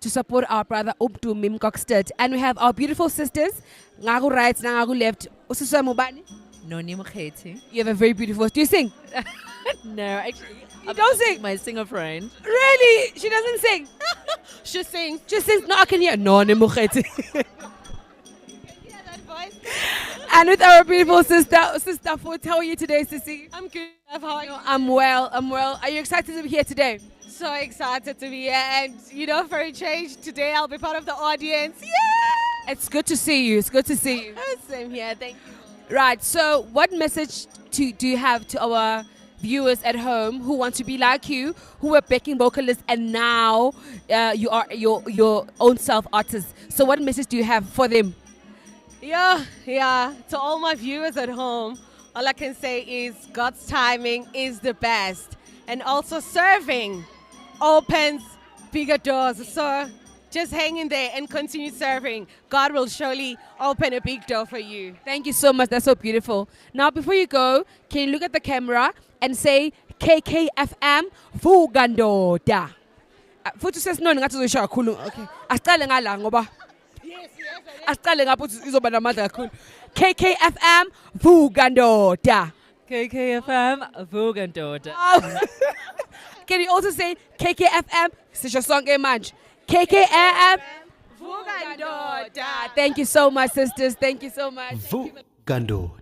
to support our brother Ubdu Mimkokstad. And we have our beautiful sisters, Ngagu right, Ngagu left. Ususwa Mubani. Noni Mkheti. You have a very beautiful voice. Do you sing? No, actually, You don't sing? my singer friend. Really? She doesn't sing? She sings. She sings. No, I can hear. No, Nemukheti. Hear that voice? And with our beautiful sister Futhi, how are you today, Sissy? I'm good. How are you? I'm well. Are you excited to be here today? So excited to be here, and for a change today, I'll be part of the audience. Yeah. It's good to see you. It's good to see you. Same here. Thank you. Right. So, what message do you have to our viewers at home who want to be like you, who were backing vocalists and now you are your own self artist? So, what message do you have for them? Yeah. To all my viewers at home, all I can say is God's timing is the best, and also serving opens bigger doors. So just hang in there and continue serving. God will surely open a big door for you. Thank you so much. That's so beautiful. Now, before you go, can you look at the camera and say KKFM Vugandoda? Futhi sesinoni ngathi uzoyishaya kakhulu. Okay. Asiqale ngala ngoba. Yes. Asiqale ngapha uthi izoba namandla kakhulu. KKFM Vugandoda. KKFM Vugandoda. Can you also say KKFM? Sisho sonke manje. KKFM Vugandoda. Thank you so much, sisters. Thank you so much. Vugandoda.